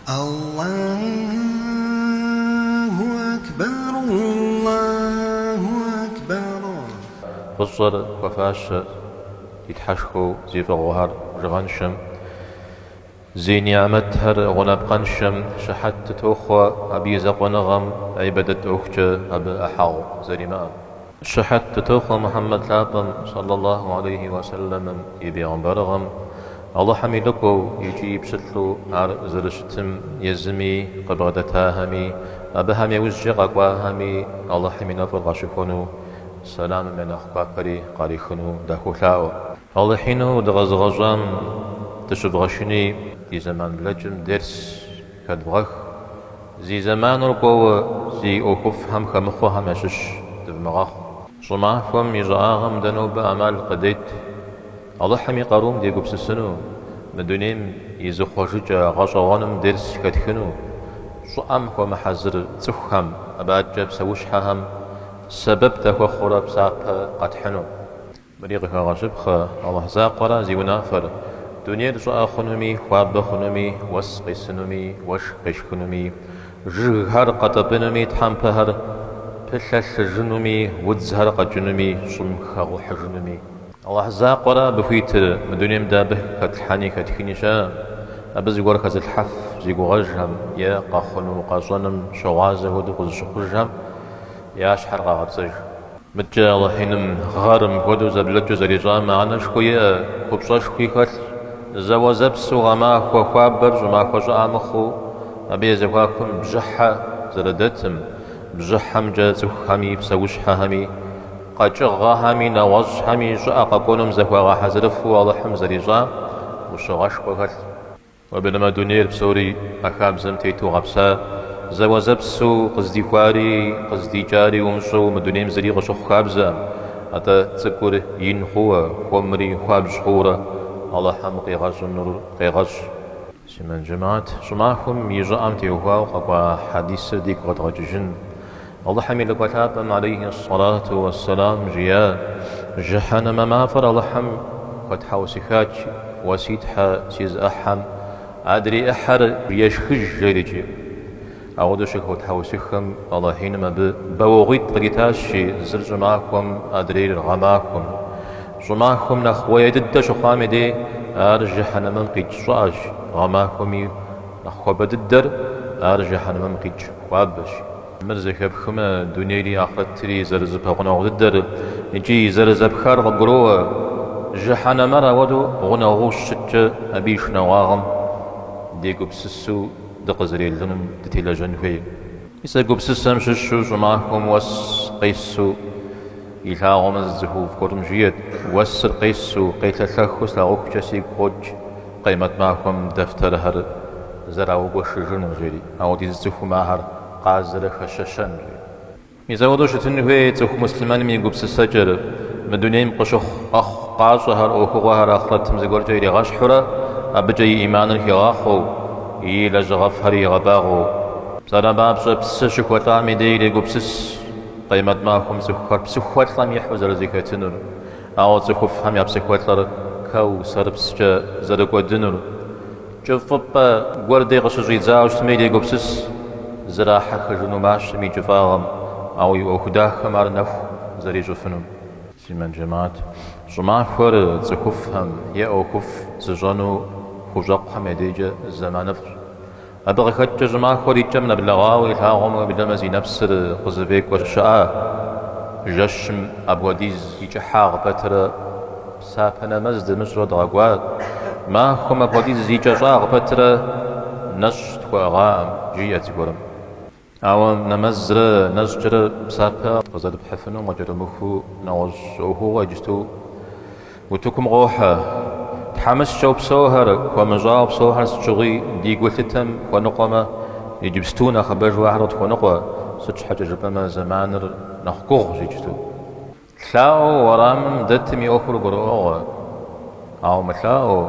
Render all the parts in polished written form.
الله أكبر الله أكبر. بصر وفاش يتحشخو زي فغوهر جغنشم زي نعمتهر غنب قنشم شحت توخوا أبي زقونغم عبدت أخت أب أحاو زريمان شحت توخوا محمد لابم صلى الله عليه وسلم يبي غنبرغم الله حميدكو يجيب شتلو عر زرشتم يزمي قبغدتاهمي أبهمي وزجق واهمي الله حمينا فرغشكونو سلام من أخباري قاريخنو دخولاو الله حينو دغزغزام تشبغشني في زمان بلجم درس كدبغخ زي زمان رقو زي أوكف هم خمخو همشش دبمغخ صماحكم يزاغم دنوب أمال قديت الله حمي قاروم دي قبس السنو مدونيم يزخوشجا غشغانم درس كدخنو صام ومحزر تخهم أباجب سوشحهم سبب تهو خراب ساق قدحنو مريقها غشبخ الله زاقرا زيونافر دنيا رجاء خنمي خواب خنمي وسقي سنمي وشقش خنمي جهر قطبنمي تحمبهر بلش جنمي وزهر قجنمي شمخ وحجنمي الله زاقرا بفيتر مدنيا مدابه كتحاني كتخينيشا أبز يقول كز الحف زيقو غجهم يا قاخنو قاصنم شغازه ودقز شخجهم يا شحر غاغتسج متجا الله حينم غارم قدو زبلجو زريجان معنا شكوية خبصاش خويكت زوازبسو غما خوابر زما خوجا مخو أبي زواكم بجحة زردتم بجحة مجازو همي بسوشحة همي قاجغا همي نواز همي جاء قاقونم زواغا حزرفو الله حم زريجان وشغاش خوكت وبنما دونير بسوري أخاب زمتيتو غبسا زوازبسو قصدي خواري قصدي جاري ومشو مدونيم زري غشو خابزا أتا تسكور ينخوة ومري خواب جخورة الله حم قيغاش النور قيغاش سيمن جماعت شماكم يجام تيوها وقوا حديث ديك غدغجن الله حمي لك وتابم عليه الصلاة والسلام جيا جحنم ما فر الله حم قد حوسكاج وسيدحا تيز أحم أدري أحر يشخج جيرجي أعود شكوت حوسكم الله حينما بوغيت قريتاشي زر جماكم أدري غماكم جماكم نخوي دد شخام دي أرجح حنم قيج صاج غماكمي نخوي بددر أرجح حنم قيج وابش مرزك بخما دنيري أخرتري زرزب غنا ددر يجي زرزب خار غروه جحنا مرة ودو غنا غوش أبيش نواغم ديكو بسسو دقزري لنم تتيلا جنوي إسا قبسسم ششو جماكم وس قيسو إلهاغم الزهوف قرم جيد وسر قيسو قيت الثخوس لغوك جسيق قج قيمت معكم دفتر هر زراو قوش جنو جيري أو دي الزهو ماهر قازر خششن جيري إذا ودوش تنوي تخو مسلمان من قبس السجر مدونيم قشخ أخ قاشهر أو خوهر أخرتم زيقور جيري غشحرة أبجي إيمان الهيغاخو إيلا جغفهري غباغو سلام بابش بسشك وطعمي ديري قبسس قيمت معكم زخور بسخوات لم يحوزر زيكاتنور أو زخوف هم يبسخوات لر كو سربسجا زرق ودنور جفبا قوردي غشجي زاوش تميدي قبسس زراحة خجنو ماش مي جفاغم أو يوخداخ مار نفو زري جفنم سيمن جماعت جماع خور زخوفهم يأوكف زجانو خجاق حميديجا زمان نفر أبغى خد جماعة خوري جمنا باللغاوي الهاغم بدمزي نفس قزفيك ورشاء جشم أبوديز يجحاغ بتر سابنا مزد مجرد غاقوات ما خم أبوديز يجحاغ بتر نشت وغام جيات قرم أو نمزر نشجر سابا قزد بحفنو مجر مخو نوج وهو وجتو وتكم غوحة تحمس شوب سوهر ومجاب سوهر سجغي دي قلتتم ونقمة يجبستونا خبر واحد ونقوة سج حاجة جبما زمان نحقوغ جيجتو تلاو ورام دتمي أخر قروغ أو متلاو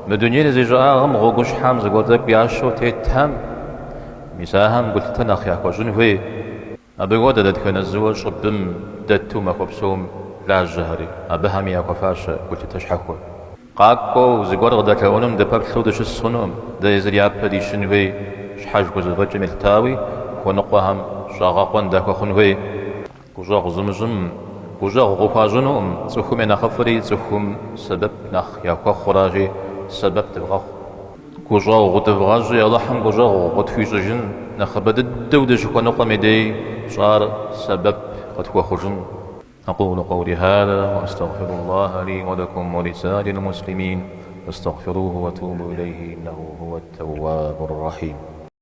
مدنيا زي جاغم غوغوش حامز قولتك بياشو تيتهم مساهم قلتنا أخياك وجنوي أبقوا دادك نزوج شبم دتو مخبسوم لا جهري أبهمي أكفاش قلت تشحكو قاكو زغور دكاونم دبابلو دش السنوم دايزرياب دي شنوي شحاج غزفج ملتاوي ونقوهم شاغاقون داكو خنوي كوجاغ زمزم كوجاغ غفاجنوم تسخم نخفري تسخم سبب نخ ياكو خراجي سبب تبغى كوجاغ غتبغاجي اللهم كوجاغ غتفيجن نخبد الدودج ونقوى مدي صار سبب قد خجن. أقول قولي هذا وأستغفر الله لي ولكم ولسائر المسلمين فاستغفروه وتوبوا إليه إنه هو التواب الرحيم.